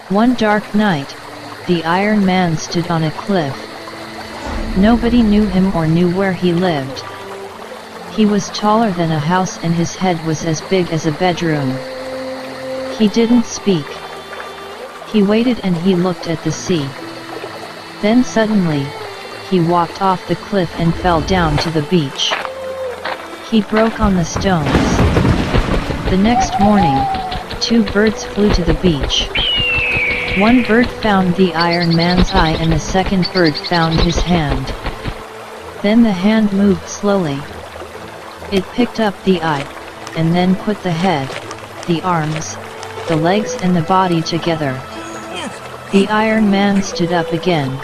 One dark night, the Iron Man stood on a cliff. Nobody knew him or knew where he lived. He was taller than a house and his head was as big as a bedroom. He didn't speak. He waited and he looked at the sea. Then suddenly, he walked off the cliff and fell down to the beach. He broke on the stones. The next morning, two birds flew to the beach. One bird found the Iron Man's eye and the second bird found his hand. Then the hand moved slowly. It picked up the eye, and then put the head, the arms, the legs and the body together. The Iron Man stood up again.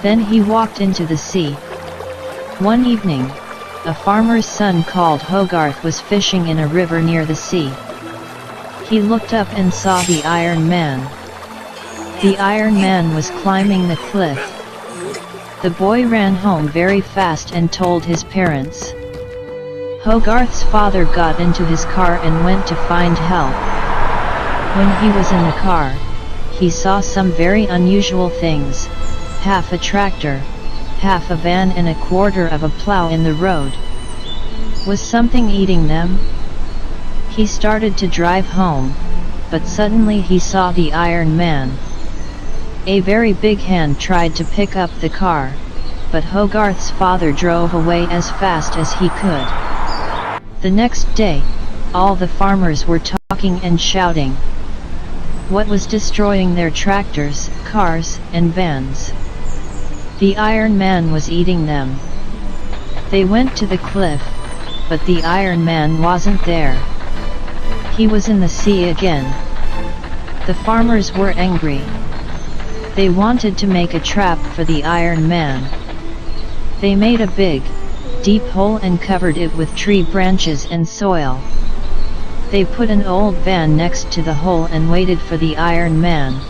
Then he walked into the sea. One evening, a farmer's son called Hogarth was fishing in a river near the sea. He looked up and saw the Iron Man. The Iron Man was climbing the cliff. The boy ran home very fast and told his parents. Hogarth's father got into his car and went to find help. When he was in the car, he saw some very unusual things, half a tractor, half a van and a quarter of a plow in the road. Was something eating them? He started to drive home, but suddenly he saw the Iron Man. A very big hand tried to pick up the car, but Hogarth's father drove away as fast as he could. The next day, all the farmers were talking and shouting. What was destroying their tractors, cars, and vans? The Iron Man was eating them. They went to the cliff, but the Iron Man wasn't there. He was in the sea again. The farmers were angry. They wanted to make a trap for the Iron Man. They made a big, deep hole and covered it with tree branches and soil. They put an old van next to the hole and waited for the Iron Man.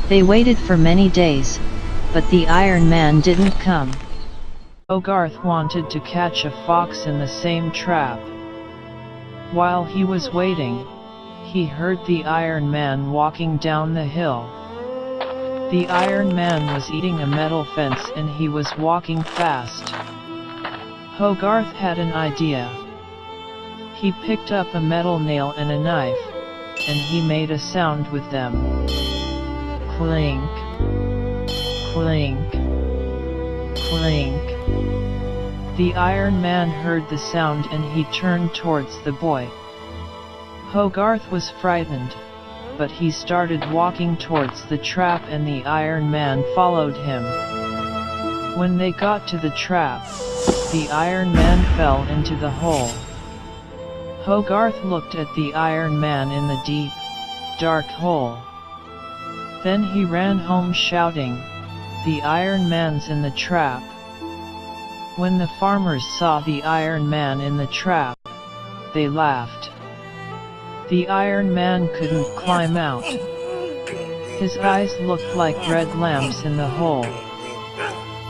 They waited for many days, but the Iron Man didn't come. Hogarth wanted to catch a fox in the same trap. While he was waiting, he heard the Iron Man walking down the hill. The Iron Man was eating a metal fence and he was walking fast. Hogarth had an idea. He picked up a metal nail and a knife, and he made a sound with them. Clink, clink, clink. The Iron Man heard the sound and he turned towards the boy. Hogarth was frightened, but he started walking towards the trap and the Iron Man followed him. When they got to the trap, the Iron Man fell into the hole. Hogarth looked at the Iron Man in the deep, dark hole. Then he ran home shouting, "The Iron Man's in the trap." When the farmers saw the Iron Man in the trap, they laughed. The Iron Man couldn't climb out. His eyes looked like red lamps in the hole.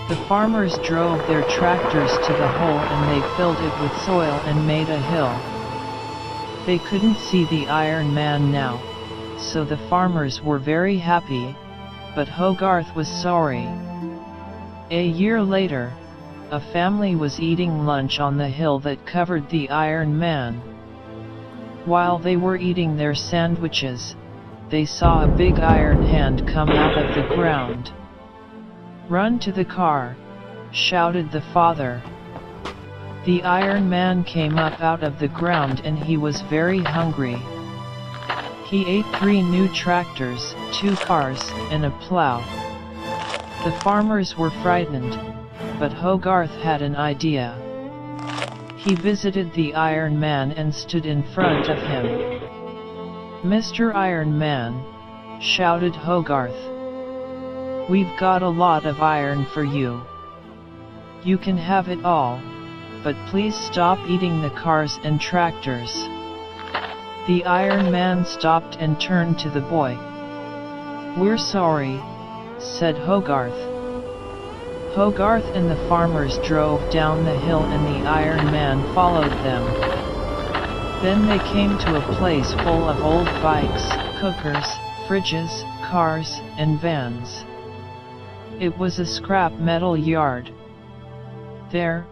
The farmers drove their tractors to the hole and they filled it with soil and made a hill. They couldn't see the Iron Man now, so the farmers were very happy, but Hogarth was sorry. A year later, a family was eating lunch on the hill that covered the Iron Man. While they were eating their sandwiches, they saw a big iron hand come out of the ground. "Run to the car," shouted the father. The Iron Man came up out of the ground and he was very hungry. He ate 3 new tractors, 2 cars, and a plow. The farmers were frightened, but Hogarth had an idea. He visited the Iron Man and stood in front of him. "Mr. Iron Man," shouted Hogarth, "we've got a lot of iron for you. You can have it all, but please stop eating the cars and tractors." The Iron Man stopped and turned to the boy. "We're sorry," said Hogarth. Hogarth and the farmers drove down the hill and the Iron Man followed them. Then they came to a place full of old bikes, cookers, fridges, cars, and vans. It was a scrap metal yard. "There,"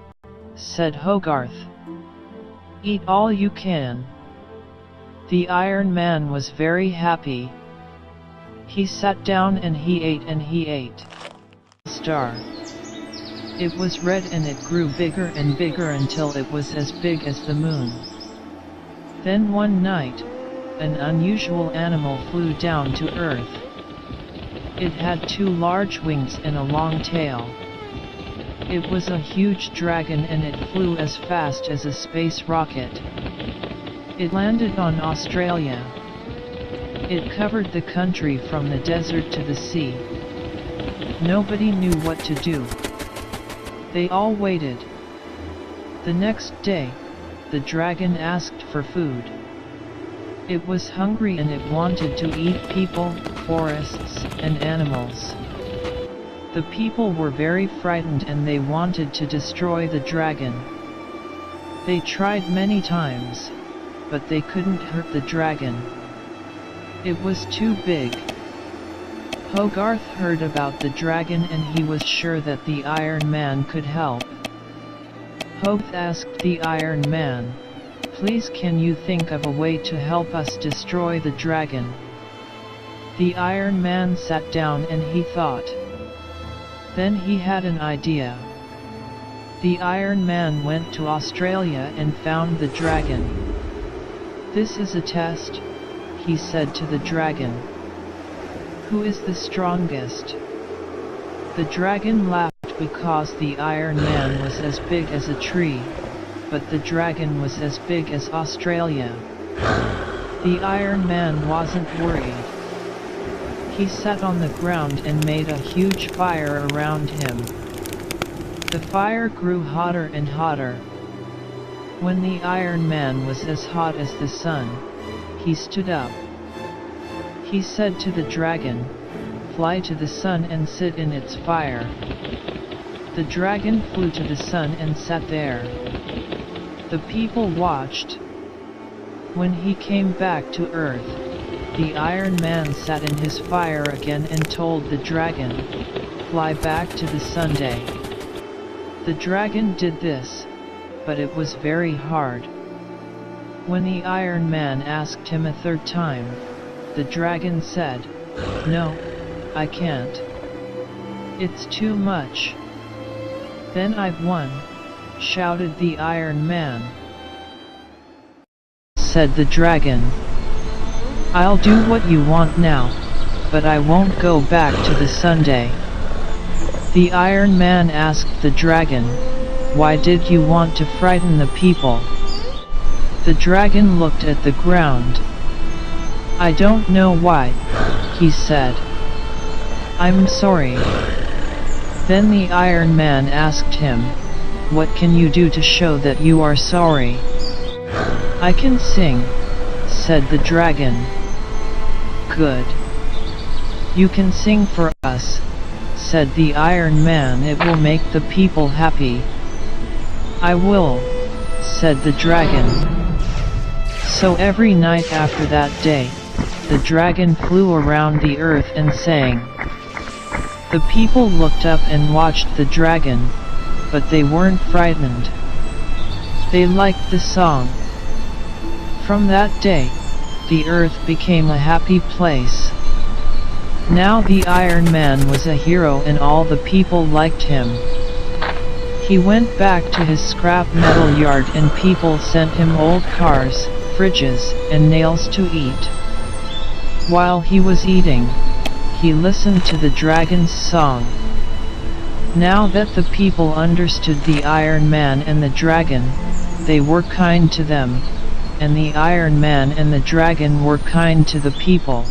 said Hogarth. "Eat all you can." The Iron Man was very happy. He sat down and he ate and he ate. Star. It was red and it grew bigger and bigger until it was as big as the moon. Then one night, an unusual animal flew down to earth. It had 2 large wings and a long tail. It was a huge dragon and it flew as fast as a space rocket. It landed on Australia. It covered the country from the desert to the sea. Nobody knew what to do. They all waited. The next day, the dragon asked for food. It was hungry and it wanted to eat people, forests, and animals. The people were very frightened and they wanted to destroy the dragon. They tried many times, but they couldn't hurt the dragon. It was too big. Hogarth heard about the dragon and he was sure that the Iron Man could help. Hogarth asked the Iron Man, "Please, can you think of a way to help us destroy the dragon?" The Iron Man sat down and he thought. Then he had an idea. The Iron Man went to Australia and found the dragon. "This is a test," he said to the dragon. "Who is the strongest?" The dragon laughed because the Iron Man was as big as a tree, but the dragon was as big as Australia. The Iron Man wasn't worried. He sat on the ground and made a huge fire around him. The fire grew hotter and hotter. When the Iron Man was as hot as the sun, he stood up. He said to the dragon, "Fly to the sun and sit in its fire." The dragon flew to the sun and sat there. The people watched. When he came back to Earth, the Iron Man sat in his fire again and told the dragon, "Fly back to the Sunday." The dragon did this, but it was very hard. When the Iron Man asked him a third time, the dragon said, "No, I can't. It's too much." "Then I've won," shouted the Iron Man. Said the dragon, "I'll do what you want now, but I won't go back to the Sunday." The Iron Man asked the dragon, "Why did you want to frighten the people?" The dragon looked at the ground. "I don't know why," he said. "I'm sorry." Then the Iron Man asked him, "What can you do to show that you are sorry?" "I can sing," said the dragon. "Good. You can sing for us," said the Iron Man. "It will make the people happy." "I will," said the dragon. So every night after that day, the dragon flew around the earth and sang. The people looked up and watched the dragon, but they weren't frightened. They liked the song. From that day, the earth became a happy place. Now the Iron Man was a hero and all the people liked him. He went back to his scrap metal yard and people sent him old cars, fridges, and nails to eat. While he was eating, he listened to the dragon's song. Now that the people understood the Iron Man and the dragon, they were kind to them, and the Iron Man and the dragon were kind to the people.